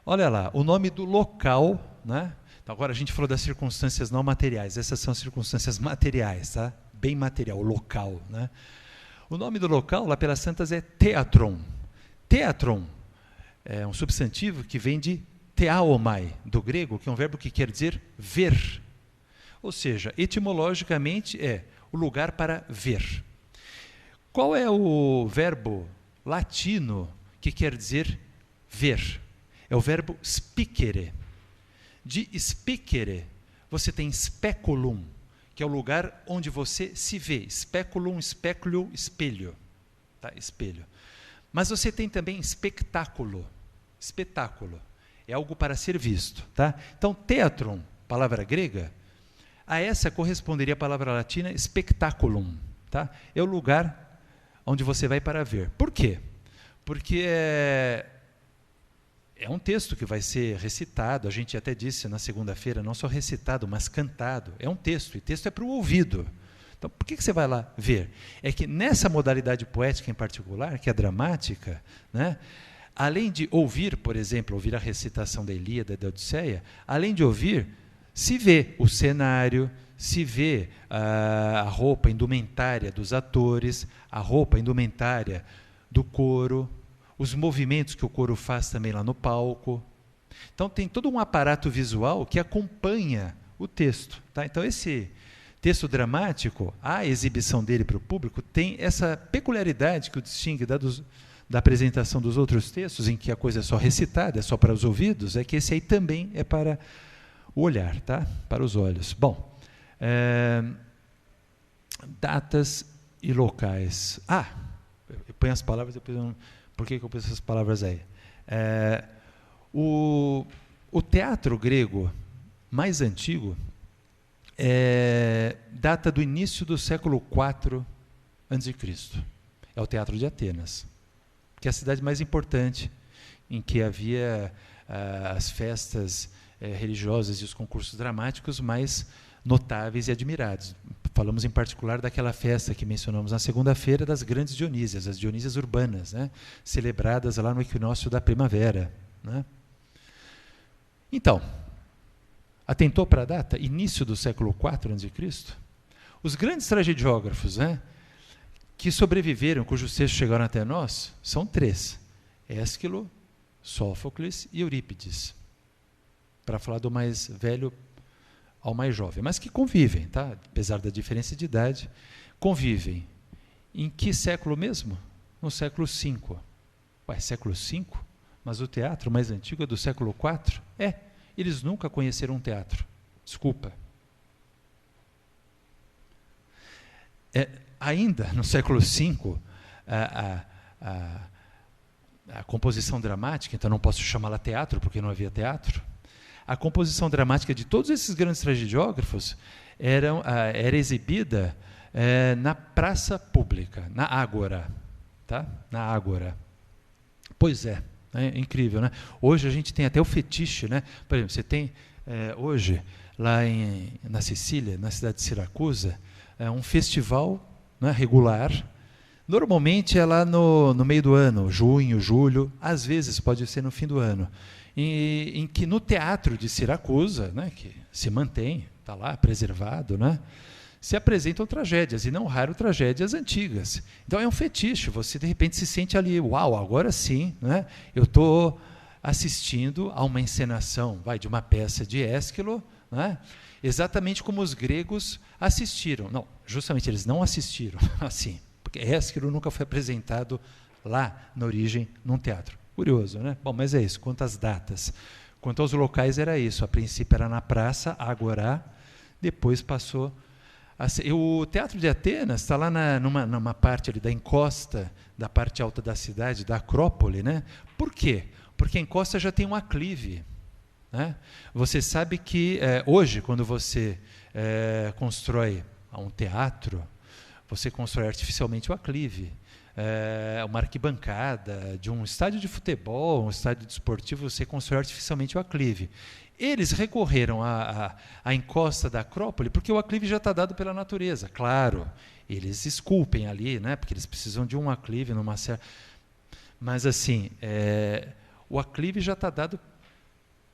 Olha lá, o nome do local, né? Então, agora a gente falou das circunstâncias não materiais, essas são circunstâncias materiais, tá? Bem material, o local, né? O nome do local, lá pelas Santas, é Theatron. Theatron é um substantivo que vem de theaomai, do grego, que é um verbo que quer dizer ver. Ou seja, etimologicamente é o lugar para ver. Qual é o verbo latino que quer dizer ver? É o verbo spicere. De spicere, você tem speculum, que é o lugar onde você se vê. Speculum, speculio, espelho. Tá? Espelho. Mas você tem também espetáculo. Espetáculo. É algo para ser visto. Tá? Então, theatron, palavra grega, a essa corresponderia a palavra latina spectaculum. Tá? É o lugar onde você vai para ver. Por quê? Porque é um texto que vai ser recitado, a gente até disse na segunda-feira, não só recitado, mas cantado. É um texto, e texto é para o ouvido. Então, por que você vai lá ver? É que nessa modalidade poética em particular, que é dramática, né, além de ouvir, por exemplo, ouvir a recitação da Ilíada e da Odisseia, além de ouvir, se vê o cenário, se vê a roupa, a indumentária dos atores, a roupa, a indumentária do coro, os movimentos que o coro faz também lá no palco. Então, tem todo um aparato visual que acompanha o texto. Tá? Então, esse texto dramático, a exibição dele para o público, tem essa peculiaridade que o distingue da apresentação dos outros textos, em que a coisa é só recitada, é só para os ouvidos, é que esse aí também é para o olhar, tá? Para os olhos. Bom, datas e locais. Eu ponho as palavras, depois eu não... Por que eu pus essas palavras aí? O teatro grego mais antigo data do início do século IV a.C. É o Teatro de Atenas, que é a cidade mais importante em que havia as festas religiosas e os concursos dramáticos mais notáveis e admirados. Falamos em particular daquela festa que mencionamos na segunda-feira das grandes Dionísias, as Dionísias urbanas, né, celebradas lá no equinócio da primavera. Né. Então, atentou para a data? Início do século IV a.C.? Os grandes tragediógrafos, né, que sobreviveram, cujos textos chegaram até nós, são três: Ésquilo, Sófocles e Eurípides. Para falar do mais velho ao mais jovem, mas que convivem, tá? Apesar da diferença de idade, convivem. Em que século mesmo? No século V. Século V? Mas o teatro mais antigo é do século IV? Eles nunca conheceram um teatro. Desculpa. Ainda no século V, a composição dramática, então não posso chamá-la teatro, porque não havia teatro. A composição dramática de todos esses grandes tragediógrafos era exibida na praça pública, na ágora. Tá? Na ágora. Pois é incrível, né? Hoje a gente tem até o fetiche, né? Por exemplo, você tem hoje, lá na Sicília, na cidade de Siracusa, um festival, né, regular. Normalmente é lá no meio do ano, junho, julho, às vezes pode ser no fim do ano. Em que no teatro de Siracusa, né, que se mantém, está lá preservado, né, se apresentam tragédias, e não raro tragédias antigas. Então é um fetiche, você de repente se sente ali, uau, agora sim, né, eu estou assistindo a uma encenação de uma peça de Ésquilo, né, exatamente como os gregos assistiram. Não, justamente eles não assistiram assim, porque Ésquilo nunca foi apresentado lá na origem num teatro. Curioso, né? Bom, mas é isso. Quanto às datas. Quanto aos locais, era isso. A princípio era na praça, Agorá, depois passou a ser... O Teatro de Atenas está lá numa parte ali da encosta, da parte alta da cidade, da Acrópole, né? Por quê? Porque a encosta já tem um aclive. Né? Você sabe que hoje, quando você constrói um teatro, você constrói artificialmente o aclive. Uma arquibancada de um estádio de futebol, um estádio desportivo, você constrói artificialmente o aclive. Eles recorreram à encosta da Acrópole porque o aclive já está dado pela natureza. Claro, eles esculpem ali, né, porque eles precisam de um aclive numa certa... Mas, assim, o aclive já está dado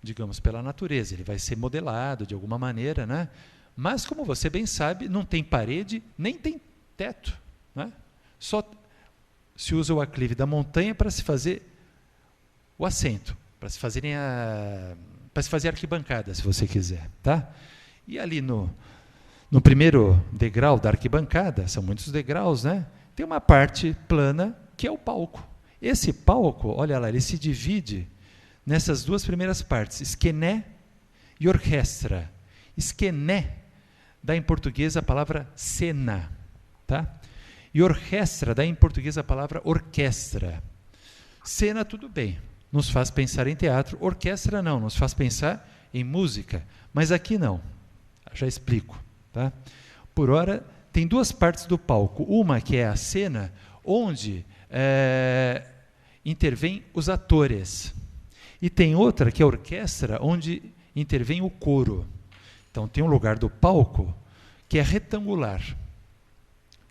digamos, pela natureza, ele vai ser modelado de alguma maneira, né? Mas, como você bem sabe, não tem parede, nem tem teto, né? Só se usa o aclive da montanha para se fazer o assento, para se fazer arquibancada, se você quiser, tá? E ali no primeiro degrau da arquibancada, são muitos degraus, né? Tem uma parte plana que é o palco. Esse palco, olha lá, ele se divide nessas duas primeiras partes, esquené e orquestra. Esquené dá em português a palavra cena, tá? E orquestra dá em português a palavra orquestra. Cena, tudo bem, nos faz pensar em teatro. Orquestra não, nos faz pensar em música. Mas aqui não, já explico, tá? Por ora, tem duas partes do palco. Uma que é a cena, onde intervêm os atores. E tem outra que é a orquestra, onde intervém o coro. Então, tem um lugar do palco que é retangular,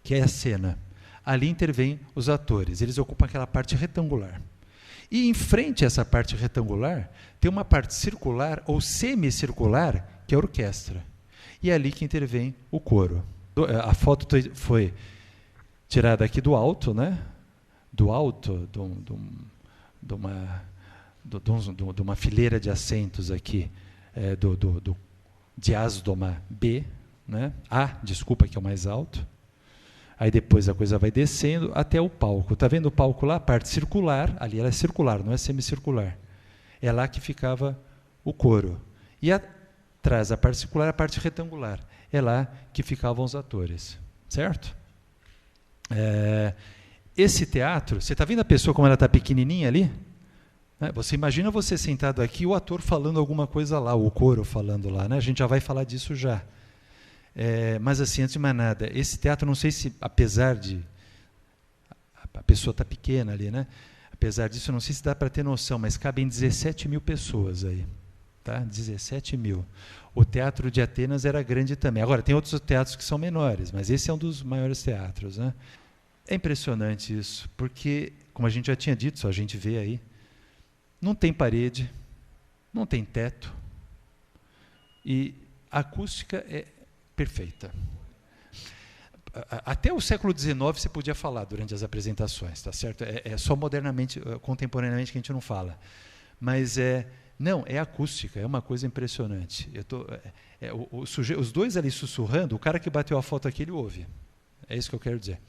que é a cena. Ali intervêm os atores, eles ocupam aquela parte retangular. E em frente a essa parte retangular, tem uma parte circular ou semicircular, que é a orquestra. E é ali que intervém o coro. A foto foi tirada aqui do alto, né? Do alto de uma fileira de assentos aqui, do diástoma B, né? A, desculpa, que é o mais alto. Aí depois a coisa vai descendo até o palco. Está vendo o palco lá? A parte circular, ali ela é circular, não é semicircular. É lá que ficava o coro. E atrás, a parte circular, a parte retangular. É lá que ficavam os atores. Certo? Esse teatro, você está vendo a pessoa como ela está pequenininha ali? Você imagina você sentado aqui, o ator falando alguma coisa lá, o coro falando lá, né? A gente já vai falar disso já. Mas assim, antes de mais nada, esse teatro, não sei se, apesar de a pessoa estar pequena ali, né? Apesar disso, não sei se dá para ter noção, mas cabem 17 mil pessoas aí, tá? 17 mil. O teatro de Atenas era grande também. Agora, tem outros teatros que são menores, mas esse é um dos maiores teatros, né? É impressionante isso, porque, como a gente já tinha dito, só a gente vê aí, não tem parede, não tem teto, e a acústica é perfeita. Até o século XIX você podia falar durante as apresentações, tá certo? É só modernamente, contemporaneamente que a gente não fala. Mas não, é acústica, é uma coisa impressionante. Os dois ali sussurrando, o cara que bateu a foto aqui, ele ouve. É isso que eu quero dizer.